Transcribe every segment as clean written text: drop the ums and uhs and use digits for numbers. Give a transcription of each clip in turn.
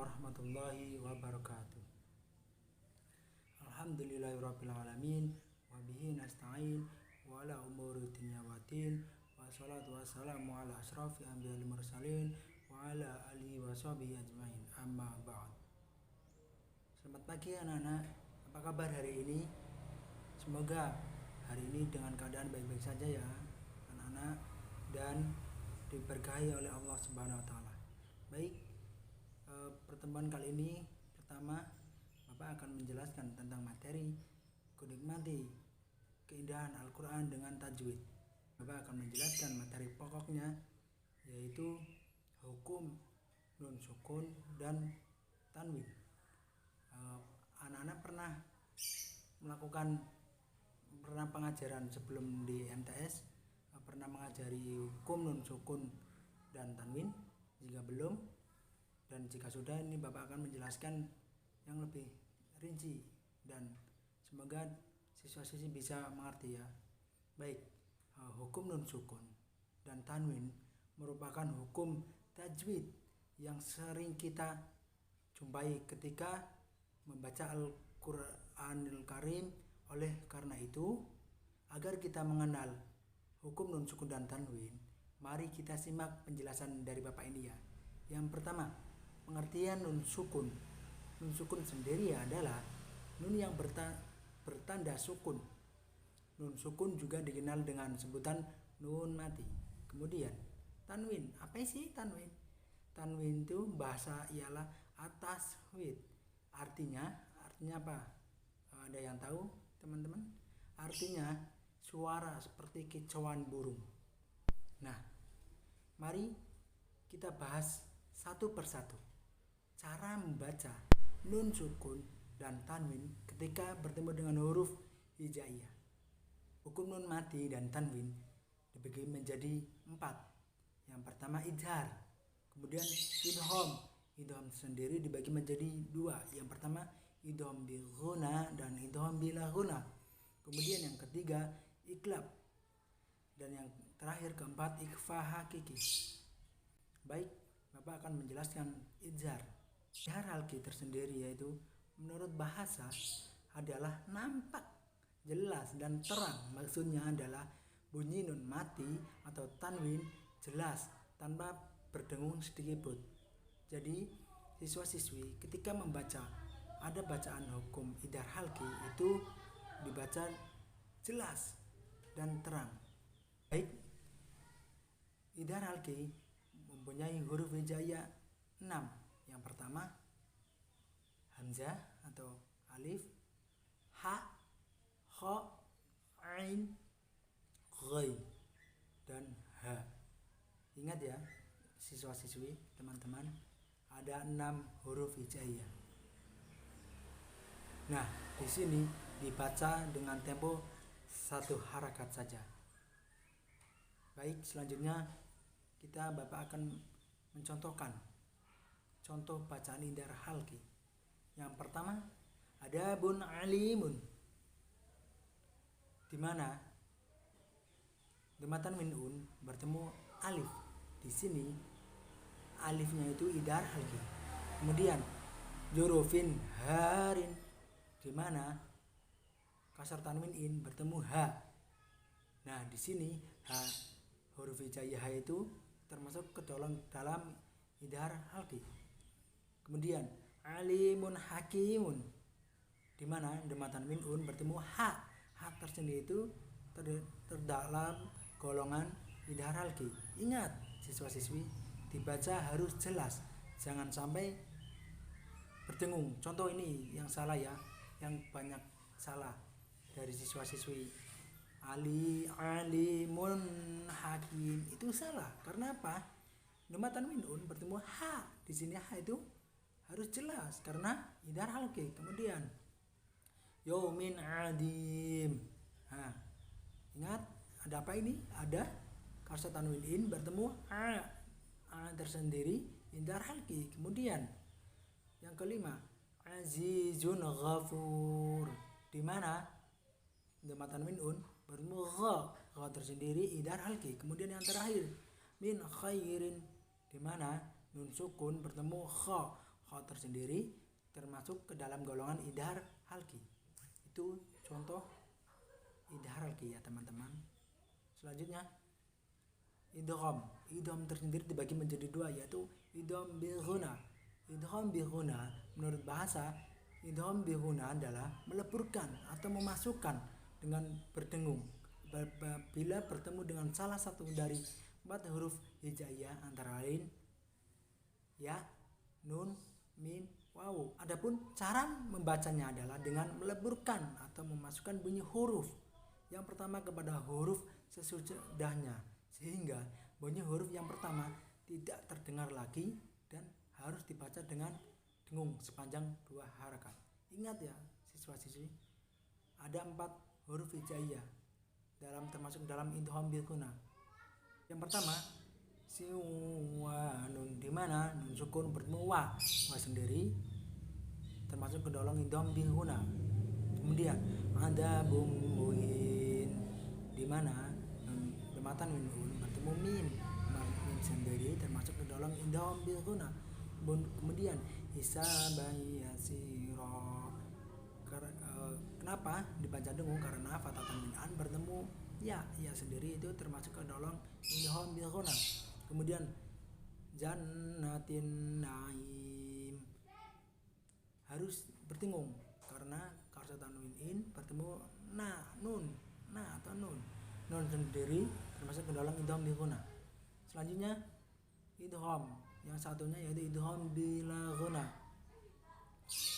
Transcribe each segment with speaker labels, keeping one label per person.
Speaker 1: warahmatullahi wabarakatuh. Alhamdulillahirabbil alamin wa bihi nasta'in wa ala umuri dunya waddin wa salatu wassalamu ala asyrafil anbiya'i wal mursalin wa ala alihi wa sahbihi ajmain. Amma ba'd. Selamat pagi anak-anak. Apa kabar hari ini? Semoga hari ini dengan keadaan baik-baik saja ya anak-anak dan diberkahi oleh Allah Subhanahu wa taala. Baik, pertemuan kali ini pertama Bapak akan menjelaskan tentang materi kunikmati keindahan Al-Quran dengan tajwid. Bapak akan menjelaskan materi pokoknya, yaitu hukum nun sukun dan tanwin. Anak-anak pernah melakukan pengajaran sebelum di MTS, pernah mengajari hukum nun sukun dan tanwin? Jika belum, dan jika sudah, ini Bapak akan menjelaskan yang lebih rinci dan semoga siswa-siswi bisa mengerti ya. Baik, hukum nun sukun dan tanwin merupakan hukum tajwid yang sering kita jumpai ketika membaca Al-Qur'anul Karim. Oleh karena itu, agar kita mengenal hukum nun sukun dan tanwin, mari kita simak penjelasan dari Bapak ini ya. Yang pertama, pengertian nun sukun. Nun sukun sendiri adalah nun yang bertanda sukun. Nun sukun juga dikenal dengan sebutan nun mati. Kemudian, tanwin. Apa sih tanwin? Tanwin itu bahasa ialah at-taswid. Artinya apa? Ada yang tahu, teman-teman? Artinya suara seperti kicauan burung. Nah, mari kita bahas satu persatu cara membaca nun sukun dan tanwin ketika bertemu dengan huruf hijaiyah. Hukum nun mati dan tanwin dibagi menjadi 4. Yang pertama idhar, kemudian idgham. Idgham sendiri dibagi menjadi 2. Yang pertama idgham bil ghunna dan idgham bila ghunna. Kemudian yang ketiga iqlab, dan yang terakhir keempat ikhfa hakiki. Baik, Bapak akan menjelaskan idhar. Idhar halki tersendiri yaitu menurut bahasa adalah nampak, jelas dan terang. Maksudnya adalah bunyi nun mati atau tanwin jelas tanpa berdengung sedikit pun. Jadi siswa-siswi ketika membaca ada bacaan hukum idhar halki itu dibaca jelas dan terang. Baik, idhar halki mempunyai huruf hijaiyah 6. Yang pertama hamzah atau alif, ha, kha, ain, ghain, dan ha. Ingat ya siswa-siswi, teman-teman, ada 6 huruf hijaiyah. Nah, di sini dibaca dengan tempo 1 harakat saja. Baik, selanjutnya Bapak akan mencontohkan contoh bacaan idhar halki. Yang pertama ada bun alimun, di mana dematan min un bertemu alif. Di sini alifnya itu idhar halki. Kemudian jurufin harin, di mana kasar tanwin in bertemu ha. Nah, di sini ha, huruf hijaiyah itu termasuk ke dalam idhar halki. Kemudian alimun hakimun, di mana dematan min un bertemu ha. Ha tersendiri itu terdalam golongan idhar halki. Ingat siswa-siswi, dibaca harus jelas, jangan sampai berdengung. Contoh ini yang salah ya, yang banyak salah dari siswa-siswi. Alimun hakim itu salah. Karena apa? Dematan min un bertemu ha. Di sini ha itu harus jelas karena idhar halki. Kemudian yaumin adim. Nah, ingat ada apa ini? Ada kasar tanwin in bertemu a. A tersendiri idhar halki. Kemudian yang kelima azizun ghafur, di mana dematan min un bertemu gha. Gha tersendiri idhar halki. Kemudian yang terakhir min khairin, di mana nun sukun bertemu kha. Kho tersendiri termasuk ke dalam golongan idhar halki. Itu contoh idhar halki ya teman-teman. Selanjutnya idgham. Idgham tersendiri dibagi menjadi dua, yaitu idgham bil ghunna. Idgham bil ghunna menurut bahasa, idgham bil ghunna adalah meleburkan atau memasukkan dengan berdengung bila bertemu dengan salah satu dari 4 huruf hijaiyah antara lain ya, nun, mim, wawu. Adapun cara membacanya adalah dengan meleburkan atau memasukkan bunyi huruf yang pertama kepada huruf sesudahnya, sehingga bunyi huruf yang pertama tidak terdengar lagi dan harus dibaca dengan dengung sepanjang 2 harakat. Ingat ya siswa-siswi, ada 4 huruf hijaiyah termasuk dalam idgham bil ghunna. Yang pertama siwa nun, di mana nun sukun bertemu wa sendiri termasuk ke dalam idgham bil ghunna. Kemudian ada bumuin, di mana matan nun bertemu mim sendiri termasuk ke dalam idgham bil ghunna. Kemudian hisabai yasira, kenapa dibaca dengung? Karena fathatan min an bertemu ya sendiri itu termasuk ke dalam idgham bil ghunna. Kemudian jannatin naim harus berdengung karena karsa tanwin in bertemu nun atau nun sendiri termasuk ke dalam idgham bil ghunna. Selanjutnya idgham yang satunya yaitu idgham bila ghunna,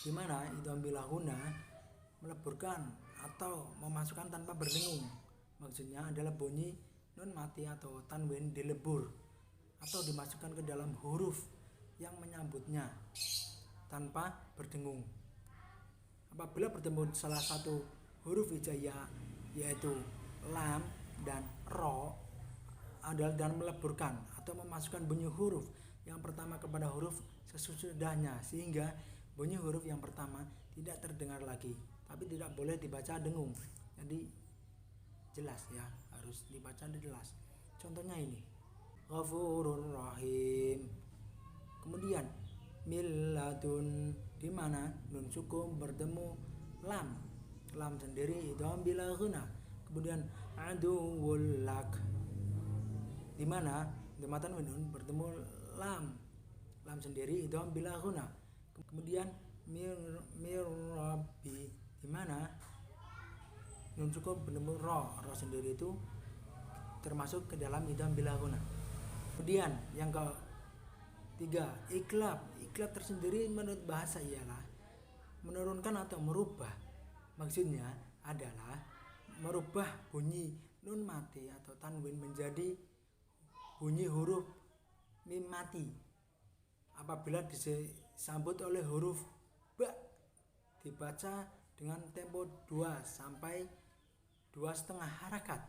Speaker 1: di mana idgham bila ghunna meleburkan atau memasukkan tanpa berdengung. Maksudnya adalah bunyi nun mati atau tanwin dilebur atau dimasukkan ke dalam huruf yang menyambutnya tanpa berdengung. Apabila bertemu salah satu huruf hijaiyah yaitu lam dan ro adalah dan meleburkan atau memasukkan bunyi huruf yang pertama kepada huruf sesudahnya, sehingga bunyi huruf yang pertama tidak terdengar lagi, tapi tidak boleh dibaca dengung. Jadi jelas ya, harus dibaca jelas. Contohnya ini Ghafurur Rahim. Kemudian milladun, di mana nun sukun bertemu lam sendiri idgham bila ghunna. Kemudian aduwwul lak, di mana matan nun bertemu lam sendiri idgham bila ghunna. Kemudian mir rabbi, di mana nun sukun bertemu ro sendiri itu termasuk ke dalam idgham bila ghunna. Kemudian yang ketiga iklab tersendiri menurut bahasa ialah menurunkan atau merubah. Maksudnya adalah merubah bunyi nun mati atau tanwin menjadi bunyi huruf mim mati apabila disambut oleh huruf ba, dibaca dengan tempo 2 sampai 2,5 harakat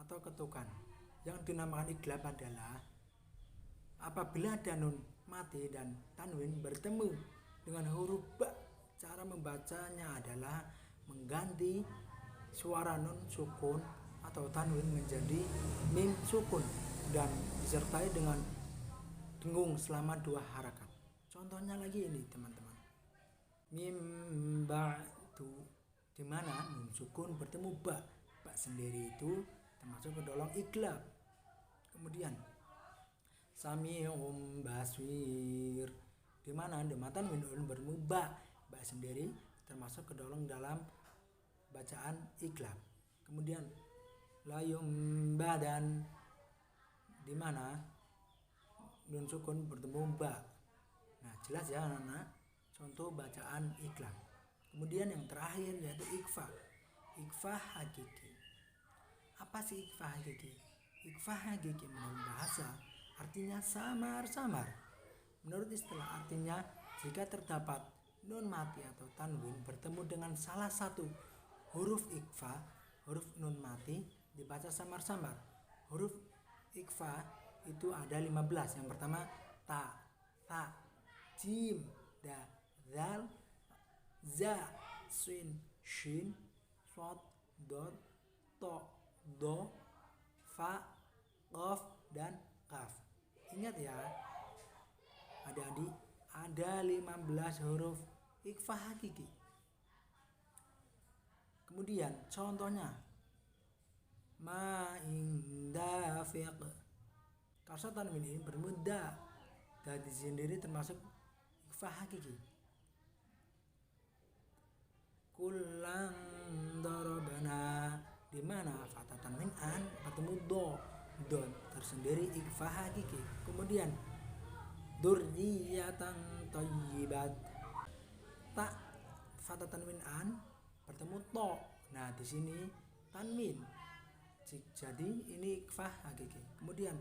Speaker 1: atau ketukan. Yang dinamakan iklab adalah apabila ada nun mati dan tanwin bertemu dengan huruf ba, cara membacanya adalah mengganti suara nun sukun atau tanwin menjadi mim sukun dan disertai dengan dengung selama 2 harakat. Contohnya lagi ini teman-teman, mim ba'du, di mana nun sukun bertemu ba sendiri itu termasuk ke dalam iklab. Kemudian sami'um basir, di mana matan nun bertemu ba sendiri termasuk ke dalam bacaan iklab. Kemudian layum badan, di mana nun sukun bertemu ba. Nah jelas ya anak-anak contoh bacaan iklab. Kemudian yang terakhir yaitu ikhfa hakiki. Apa sih ikhfa hakiki? Ikhfa hakiki menurut bahasa artinya samar-samar. Menurut istilah artinya jika terdapat nun mati atau tanwin bertemu dengan salah satu huruf ikhfa, huruf nun mati dibaca samar-samar. Huruf ikhfa itu ada 15. Yang pertama ta, tha, jim, da, zal, za, sin, shin, shod, dot, to, do, fa, qaf dan kaf. Ingat ya adik-adik, ada 15 huruf ikhfa hakiki. Kemudian contohnya ma indafiq. Kasar tanwin ini bermuda dan sendiri termasuk ikhfa hakiki. Kullang darabna, di mana fathah tanwin an bertemu do tersendiri ikhfa hakiki. Kemudian dzurriyyatan thayyibat, tak fathah tanwin an bertemu to. Nah, di sini tanwin. Jadi ini ikhfa hakiki. Kemudian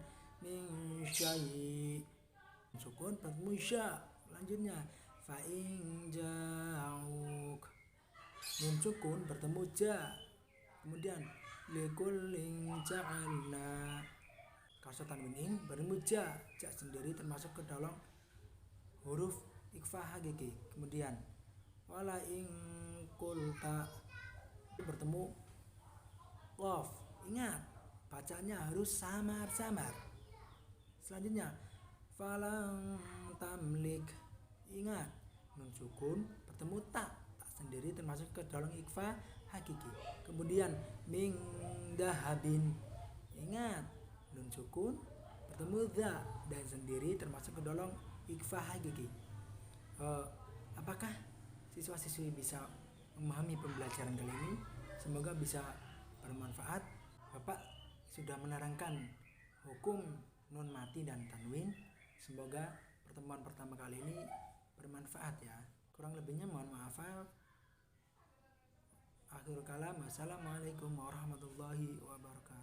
Speaker 1: min syai, sukun bertemu sya. Selanjutnya fa in ja'uk, nun sukun bertemu ja. Kemudian likullin ja'alna, kasar tanwin in bertemu ja sendiri termasuk ke dalam huruf ikhfa hakiki. Kemudian wala in qulta bertemu qaf. Ingat, bacanya harus samar-samar. Selanjutnya falang tamlik, ingat, nun sukun bertemu tak sendiri termasuk ke dalam ikhfa hakiki. Kemudian min dahabin, ingat, nun sukun bertemu za dan sendiri termasuk ke dalam ikhfa hakiki. Apakah siswa-siswi bisa memahami pembelajaran kali ini? Semoga bisa bermanfaat. Bapak sudah menerangkan hukum nun mati dan tanwin. Semoga pertemuan pertama kali ini bermanfaat ya. Kurang lebihnya mohon maaf. Akhirul kalam, wassalamualaikum warahmatullahi wabarakatuh.